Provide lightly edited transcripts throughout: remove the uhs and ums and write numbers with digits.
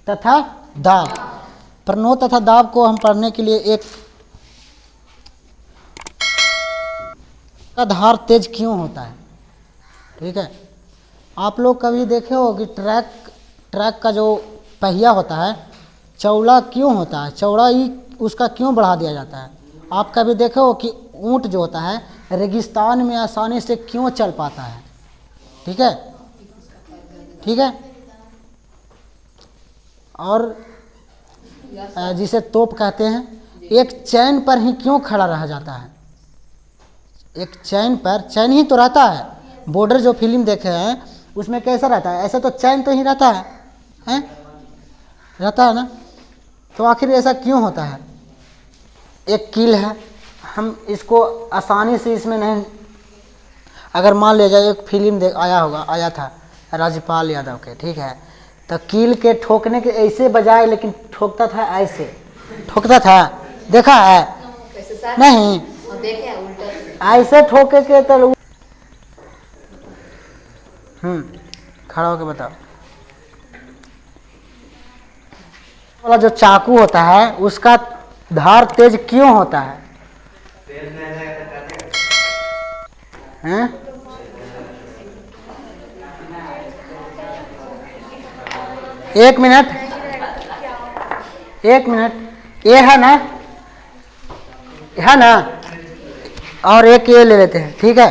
तथा दाब। प्रणोद तथा दाब को हम पढ़ने के लिए एक का धार तेज क्यों होता है, ठीक है। आप लोग कभी देखे हो कि ट्रैक का जो पहिया होता है चौड़ा क्यों होता है, चौड़ाई उसका क्यों बढ़ा दिया जाता है। आप कभी देखे हो कि ऊंट जो होता है रेगिस्तान में आसानी से क्यों चल पाता है, ठीक है, ठीक है। और जिसे तोप कहते हैं, एक चैन पर ही क्यों खड़ा रह जाता है, एक चैन पर, चैन ही तो रहता है। बॉर्डर जो फिल्म देखे हैं उसमें कैसा रहता है, ऐसा तो चैन तो ही रहता है, हैं? रहता है ना। तो आखिर ऐसा क्यों होता है। एक कील है, हम इसको आसानी से इसमें नहीं, अगर मान लिया जाए एक फिल्म आया था राजपाल यादव के, ठीक है, तो कील के ठोकने के ऐसे बजाय लेकिन ठोकता था ऐसे, ठोकता था, देखा है नहीं, ऐसे ठोके के तो खड़ा होके बताओ। वाला जो चाकू होता है उसका धार तेज क्यों होता है, हैं? एक मिनट, ये है ना, और एक ये ले लेते हैं, ठीक है,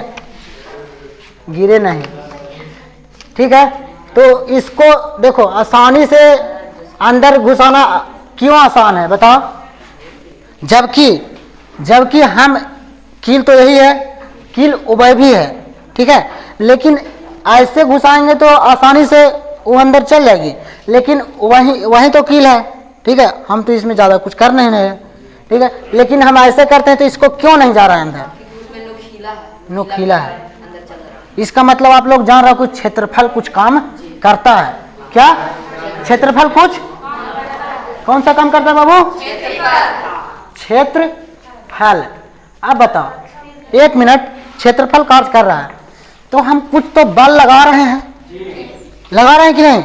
गिरे नहीं, ठीक है। तो इसको देखो आसानी से अंदर घुसाना क्यों आसान है बताओ, जबकि हम कील तो यही है, कील उभय भी है, ठीक है, लेकिन ऐसे घुसाएंगे तो आसानी से वो अंदर चल जाएगी, लेकिन वही तो कील है, ठीक है। हम तो इसमें ज़्यादा कुछ कर नहीं रहे, ठीक है, लेकिन हम ऐसे करते हैं तो इसको क्यों नहीं जा रहा है अंदर, नुकीला है। इसका मतलब आप लोग जान रहे हो कुछ क्षेत्रफल कुछ काम करता है, क्या क्षेत्रफल कुछ, कौन सा काम करता है बाबू, क्षेत्रफल। अब बताओ, एक मिनट, क्षेत्रफल कार्य कर रहा है तो हम कुछ तो बल लगा रहे हैं, लगा रहे हैं कि नहीं,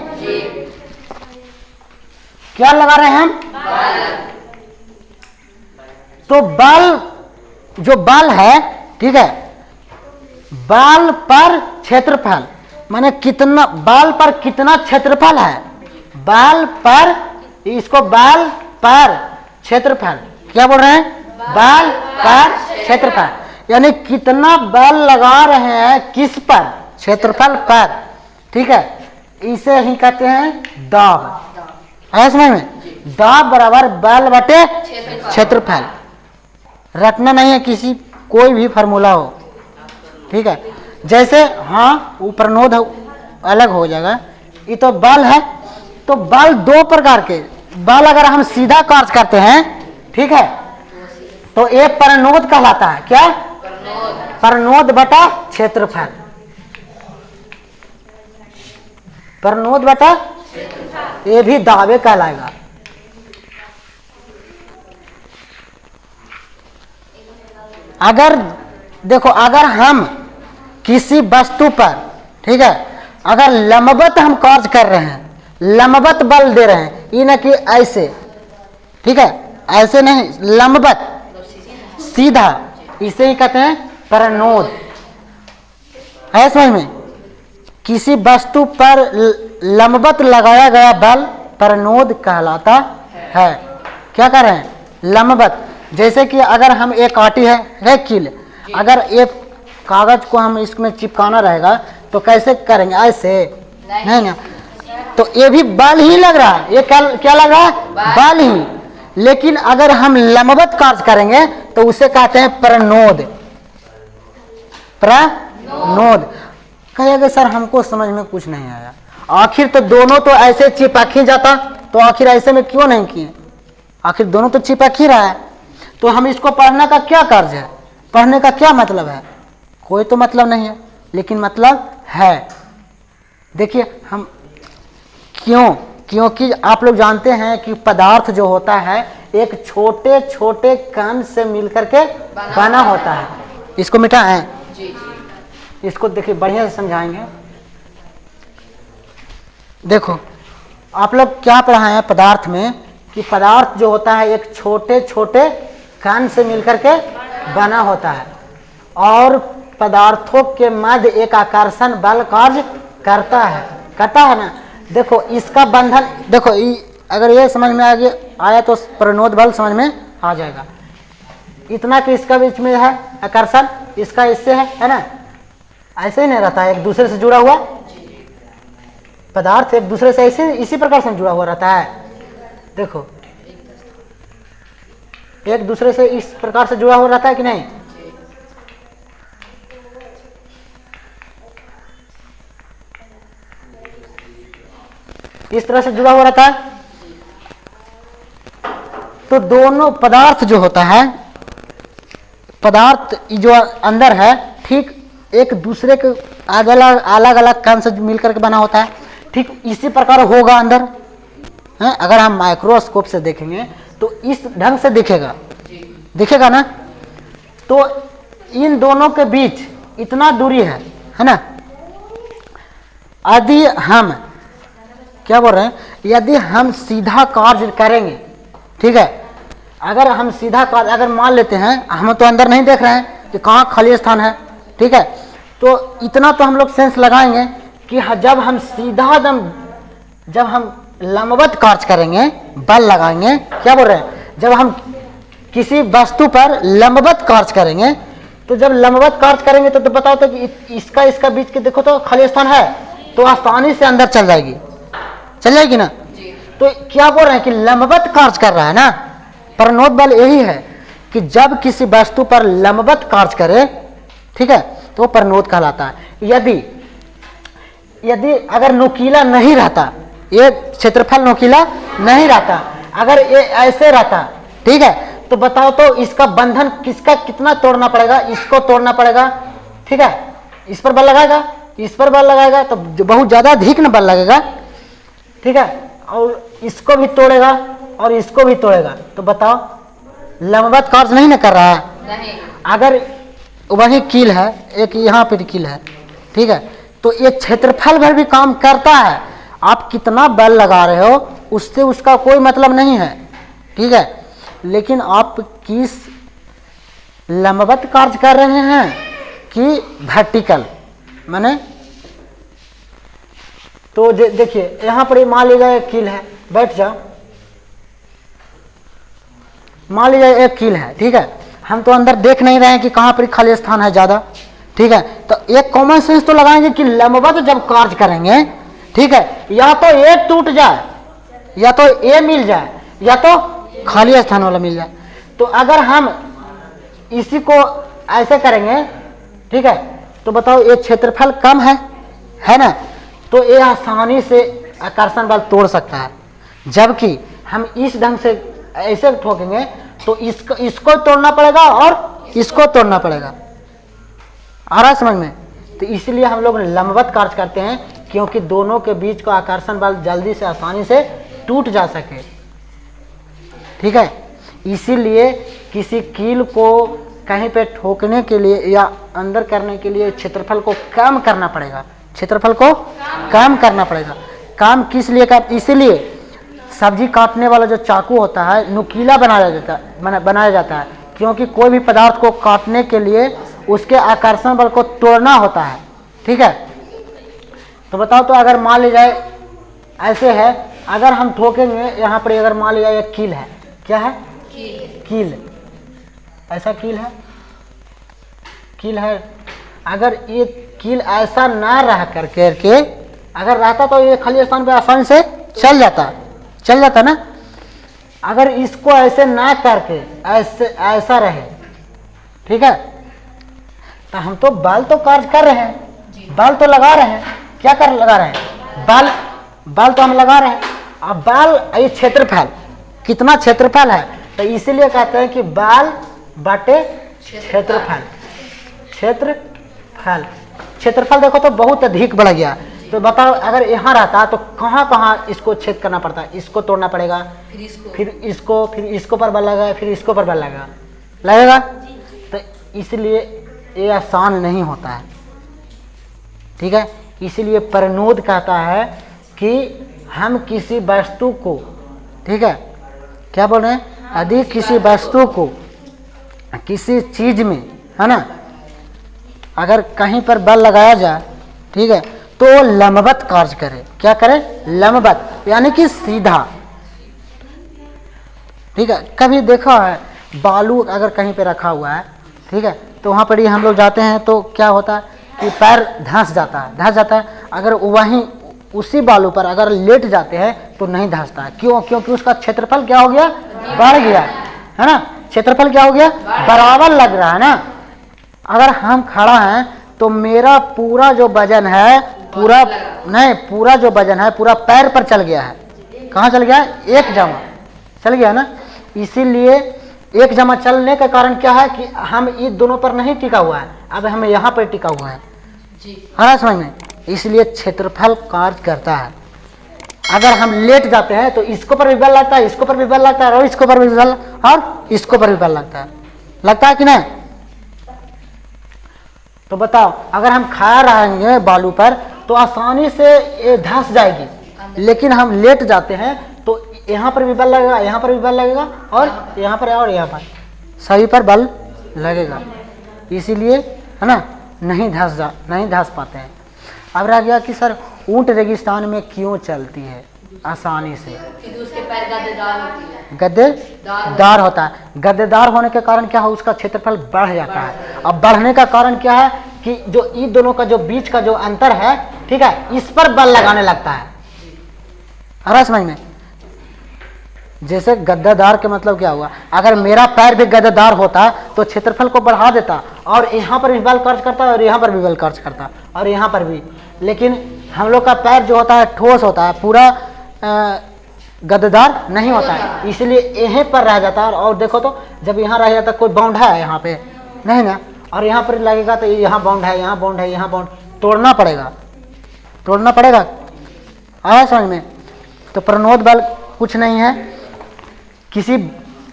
क्या लगा रहे हैं हम, तो बल, जो बल है, ठीक है, बल पर क्षेत्रफल माने कितना, बल पर कितना क्षेत्रफल है, बल पर, इसको बल पर क्षेत्रफल क्या बोल रहे हैं, बल पर क्षेत्रफल, यानी कितना बल लगा रहे हैं किस पर, क्षेत्रफल पर, ठीक है। इसे ही कहते हैं दाब, है समझ में, दाब बराबर बल बटे क्षेत्रफल। रटना नहीं है किसी, कोई भी फार्मूला हो, ठीक है। जैसे हाँ ऊपर नोद अलग हो जाएगा, ये तो बल है, तो बल दो प्रकार के, बल अगर हम सीधा कार्य करते हैं, ठीक है, तो एक परनोद कहलाता है, क्या, परनोद बटा क्षेत्रफल, परनोद बटा, ये भी दावे कहलाएगा। अगर देखो, अगर हम किसी वस्तु पर, ठीक है, अगर लंबवत हम कार्य कर रहे हैं, लंबवत बल दे रहे हैं, ये ना कि ऐसे, ठीक है, ऐसे नहीं, लंबवत सीधा, इसे ही कहते हैं परनोद, है समझ में। किसी वस्तु पर लंबवत लगाया गया बल परनोद कहलाता है। क्या कर रहे हैं, लंबवत। जैसे कि अगर हम एक काटी है कील, अगर एक कागज को हम इसमें चिपकाना रहेगा तो कैसे करेंगे, ऐसे नहीं ना, तो ये भी बल ही लग रहा है, ये क्या लग रहा है, बल ही। लेकिन अगर हम लंबवत कार्य करेंगे तो उसे कहते हैं परनोद, परनोद। कहेगा सर हमको समझ में कुछ नहीं आया, आखिर तो दोनों तो ऐसे चिपक ही जाता, तो आखिर ऐसे में क्यों नहीं किए, आखिर दोनों तो चिपक ही रहा है, तो हम इसको पढ़ने का क्या कार्य है, पढ़ने का क्या मतलब है, कोई तो मतलब नहीं है, लेकिन मतलब है। देखिए हम क्योंकि आप लोग जानते हैं कि पदार्थ जो होता है एक छोटे छोटे कण से मिलकर के बना होता है। इसको मिटा है जी। इसको देखिए बढ़िया से समझाएंगे। देखो आप लोग क्या पढ़ा है पदार्थ में कि पदार्थ जो होता है एक छोटे छोटे कण से मिलकर के बना होता है और पदार्थों के मध्य एक आकर्षण बल कार्य करता है ना। देखो इसका बंधन, देखो अगर ये समझ में आया तो प्रणोद बल समझ में आ जाएगा। इतना कि इसका बीच में है आकर्षण, इसका इससे है ना, ऐसे ही नहीं रहता है, एक दूसरे से जुड़ा हुआ पदार्थ एक दूसरे से ऐसे इसी प्रकार से जुड़ा हुआ रहता है। देखो एक दूसरे से इस प्रकार से जुड़ा हुआ रहता है कि नहीं। इस तरह से जुड़ा हुआ रहता है। तो दोनों पदार्थ जो होता है, पदार्थ जो अंदर है ठीक एक दूसरे के अलग अलग कण से मिलकर के बना होता है। ठीक इसी प्रकार होगा अंदर है। अगर हम माइक्रोस्कोप से देखेंगे तो इस ढंग से दिखेगा ना। तो इन दोनों के बीच इतना दूरी है ना। यदि हम क्या बोल रहे हैं, यदि हम सीधा कार्य करेंगे, ठीक है, अगर हम सीधा कार्य अगर मान लेते हैं, हम तो अंदर नहीं देख रहे हैं कि कहाँ खाली स्थान है, ठीक है, तो इतना तो हम लोग सेंस लगाएंगे कि जब हम सीधा जब हम लंबवत कार्य करेंगे, बल लगाएंगे, क्या बोल रहे हैं, जब हम किसी वस्तु पर लंबवत कार्य करेंगे, तो जब लंबवत कार्य करेंगे तो बताओ तो कि इसका बीच के देखो तो खाली स्थान है, तो आसानी से अंदर चल जाएगी ना। तो क्या बोल रहे हैं कि लंबवत कार्य कर रहा है ना। प्रणोद बल यही है कि जब किसी वस्तु पर लंबवत कार्य करे, ठीक है, तो प्रणोद कहलाता है। यदि अगर नुकीला नहीं रहता, ये क्षेत्रफल नुकीला नहीं रहता, अगर ये ऐसे रहता, ठीक है, तो बताओ तो इसका बंधन किसका कितना तोड़ना पड़ेगा, इसको तोड़ना पड़ेगा, ठीक है, इस पर बल लगाएगा, इस पर बल लगाएगा तो बहुत ज्यादा अधिक न बल लगेगा, ठीक है, और इसको भी तोड़ेगा और इसको भी तोड़ेगा, तो बताओ लंबवत कार्य नहीं न कर रहा है नहीं। अगर वही कील है, एक यहाँ पर कील है, ठीक है, तो ये क्षेत्रफल भर भी काम करता है। आप कितना बल लगा रहे हो उससे उसका कोई मतलब नहीं है, ठीक है, लेकिन आप किस लंबवत कार्य कर रहे हैं कि वर्टिकल, माने तो देखिए यहाँ पर मान लीजिए एक कील है, बैठ जाओ, मान लीजिए एक कील है, ठीक है, हम तो अंदर देख नहीं रहे हैं कि कहाँ पर खाली स्थान है ज्यादा, ठीक है, तो एक कॉमन सेंस तो लगाएंगे कि लंबवत जब कार्य करेंगे, ठीक है, या तो ए टूट जाए, या तो ए मिल जाए, या तो खाली स्थान वाला मिल जाए। तो अगर हम इसी को ऐसे करेंगे, ठीक है, तो बताओ ये क्षेत्रफल कम है ना, तो ये आसानी से आकर्षण बल तोड़ सकता है। जबकि हम इस ढंग से ऐसे ठोकेंगे तो इसको तोड़ना पड़ेगा और इसको तोड़ना पड़ेगा। आ रहा है समझ में। तो इसलिए हम लोग लंबवत कार्य करते हैं, क्योंकि दोनों के बीच का आकर्षण बल जल्दी से आसानी से टूट जा सके, ठीक है। इसीलिए किसी कील को कहीं पे ठोकने के लिए या अंदर करने के लिए क्षेत्रफल को कम करना पड़ेगा, क्षेत्रफल को कम करना पड़ेगा। काम किस लिए कर, इसीलिए सब्जी काटने वाला जो चाकू होता है नुकीला बनाया जाता है, क्योंकि कोई भी पदार्थ को काटने के लिए उसके आकर्षण बल को तोड़ना होता है, ठीक है। तो बताओ तो अगर मान लीजिए ऐसे है, अगर हम ठोकेंगे यहाँ पर, अगर मान लीजिए एक कील है, क्या है, कील, ऐसा कील है, अगर ये कील ऐसा ना रह करके अगर रहता तो ये खाली स्थान पे आसानी से चल जाता ना। अगर इसको ऐसे ना करके ऐसा रहे, ठीक है, तो हम तो बल तो कार्य कर रहे हैं, बल तो लगा रहे हैं, क्या लगा रहे हैं, बल तो हम लगा रहे हैं। अब बल ये क्षेत्रफल, कितना क्षेत्रफल है, तो इसीलिए कहते हैं कि बल बटे क्षेत्रफल देखो तो बहुत अधिक बढ़ गया। तो बताओ अगर यहाँ रहता तो कहाँ कहाँ इसको छेद करना पड़ता, इसको तोड़ना पड़ेगा, फिर इसको पर बल लगेगा, फिर इसको पर बल लगेगा। तो इसलिए ये आसान नहीं होता है, ठीक है। इसीलिए प्रणोद कहता है कि हम किसी वस्तु को, ठीक है, क्या बोल रहे हैं, यदि किसी वस्तु को किसी चीज में, है ना, अगर कहीं पर बल लगाया जाए, ठीक है, तो वो लंबवत कार्य करे। क्या करे? लंबवत, यानी कि सीधा। ठीक है, कभी देखा है बालू अगर कहीं पे रखा हुआ है, ठीक है, तो वहाँ पर ही हम लोग जाते हैं तो क्या होता है कि पैर धंस जाता है। अगर वहीं उसी बालू पर अगर लेट जाते हैं तो नहीं धंसता है। क्यों? क्योंकि उसका क्षेत्रफल क्या हो गया? बढ़ गया, है ना। क्षेत्रफल क्या हो गया? बराबर लग रहा है ना। अगर हम खड़ा हैं तो मेरा पूरा जो वजन है, पूरा जो वजन है पूरा पैर पर चल गया है। कहाँ चल गया है? एक जमा चल गया ना। इसीलिए एक जमा चलने का कारण क्या है कि हम इन दोनों पर नहीं टिका हुआ है, अब हमें यहाँ पर टिका हुआ है। हाँ समझ में, इसलिए क्षेत्रफल कार्य करता है। अगर हम लेट जाते हैं तो इसको पर भी बल लगता है, इसको पर भी बल लगता है, और इसको पर भी बल, और इसको पर भी बल लगता है कि नहीं? तो बताओ, अगर हम खा रहेंगे बालू पर तो आसानी से ये धंस जाएगी, लेकिन हम लेट जाते हैं तो यहाँ पर भी बल लगेगा, यहाँ पर भी बल लगेगा, और यहाँ पर सभी पर बल लगेगा। इसीलिए, है ना, नहीं धंस पाते हैं। अब रह गया कि सर ऊंट रेगिस्तान में क्यों चलती है आसानी से? उसके पैर गद्देदार होती है। गद्देदार होता है। गद्देदार होने के कारण क्या है? उसका क्षेत्रफल बढ़ जाता है। अब बढ़ने का कारण क्या है कि जो इन दोनों का जो बीच का जो अंतर है, ठीक है, इस पर बल लगाने लगता है। आ रहा समझ में? जैसे गद्देदार के मतलब क्या हुआ? अगर मेरा पैर भी गद्देदार होता तो क्षेत्रफल को बढ़ा देता, और यहाँ पर भी बल कार्य करता, और यहाँ पर भी बल कार्य करता, और यहाँ पर भी। लेकिन हम लोग का पैर जो होता है ठोस होता है, पूरा गद्देदार नहीं होता है, इसलिए यहीं पर रह जाता है। और देखो तो जब यहाँ रह जाता, कोई बाउंड है यहाँ पे? नहीं ना। और यहाँ पर लगेगा तो यहाँ बाउंड है, यहाँ बाउंड है, यहाँ बाउंड, तोड़ना पड़ेगा। आया समझ में? तो प्रणोद बल कुछ नहीं है, किसी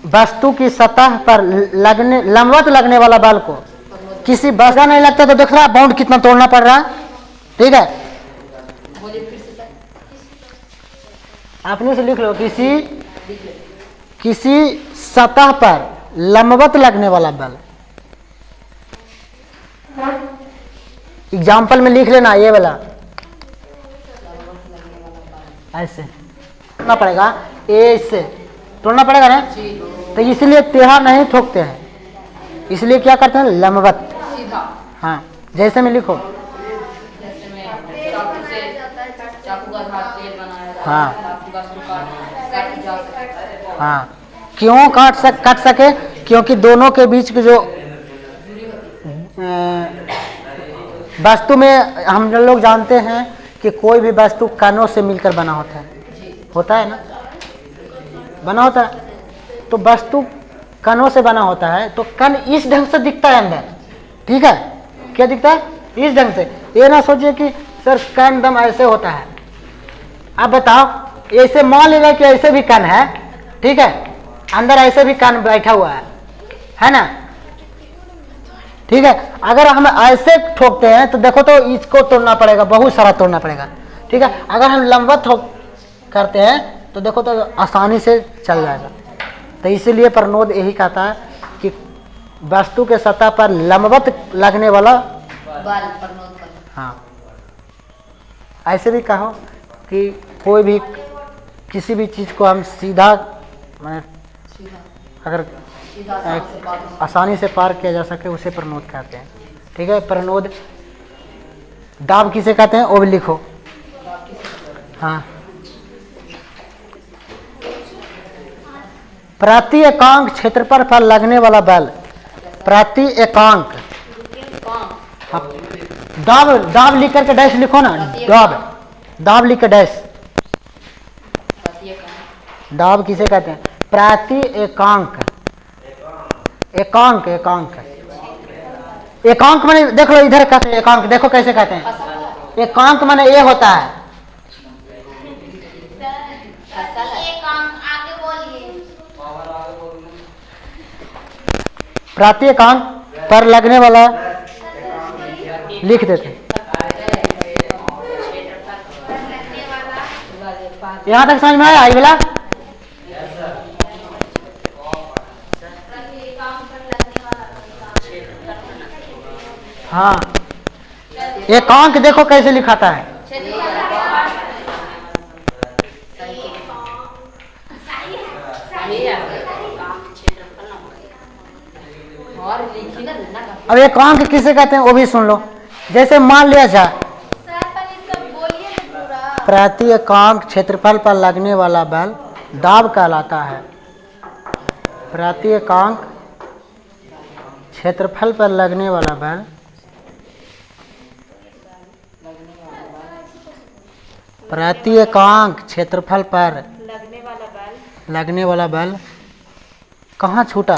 वस्तु की सतह पर लंबवत लगने वाला बल को किसी वस्तु नहीं लगता तो देख रहा है बाउंड कितना तोड़ना पड़ रहा है। ठीक है, आपने से लिख लो, किसी सतह पर लंबवत लगने वाला बल। एग्जाम्पल में लिख लेना ये वाला, ऐसे तोड़ना पड़ेगा, ऐसे तोड़ना पड़ेगा ना। तो इसलिए टेढ़ा नहीं ठोकते हैं, इसलिए क्या करते हैं? लंबवत। हाँ, जैसे में लिखो, हाँ, क्यों काट सके? क्योंकि दोनों के बीच के जो वस्तु में हम लोग जानते हैं कि कोई भी वस्तु कणों से मिलकर बना होता है ना, बना होता है। तो वस्तु कणों से बना होता है, तो कण इस ढंग से दिखता है अंदर। ठीक है, क्या दिखता है? इस ढंग से। ये ना सोचिए कि सर कण दम ऐसे होता है। अब बताओ, ऐसे मान लेना कि ऐसे भी कण है, ठीक है, अंदर ऐसे भी कण बैठा हुआ है ना। ठीक है, अगर हम ऐसे ठोकते हैं तो देखो तो इसको तोड़ना पड़ेगा, बहुत सारा तोड़ना पड़ेगा। ठीक है, अगर हम लंबवत करते हैं तो देखो तो आसानी से चल जाएगा। तो इसीलिए प्रणोद यही कहता है कि वस्तु के सतह पर लंबवत लगने वाला बल। हाँ, ऐसे भी कहो कि कोई भी किसी भी चीज़ को हम सीधा, मैंने अगर आसानी से पार किया जा सके उसे प्रणोद कहते हैं। ठीक है, प्रणोद। दाब किसे कहते हैं वो भी लिखो। हाँ, प्रति एकांक क्षेत्रफल पर लगने वाला बल। प्रति एकांक, हाँ, दाब लिख करके डैश लिखो ना। दाब लिख के डैश। दाब किसे कहते हैं? प्रति एकांक। एकांक माने देख लो, इधर कहते हैं एकांक, देखो कैसे कहते हैं। एकांक माने ये होता है, प्रति एकांक पर लगने वाला लिख देते। यहाँ तक समझ में आया आई वाला? हाँ, एकांक देखो कैसे लिखाता है। और लिखी ना देना का। अब एकांक किसे कहते हैं वो भी सुन लो। जैसे मान लिया जाए प्रति एकांक क्षेत्रफल पर लगने वाला बल दाब कहलाता है। प्रति एकांक क्षेत्रफल पर लगने वाला बल प्रति एकांक क्षेत्रफल पर लगने वाला बल कहाँ छूटा?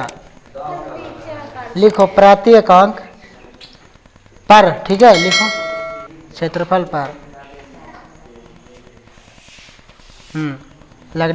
लिखो प्रति एकांक पर, ठीक है, लिखो क्षेत्रफल पर लगने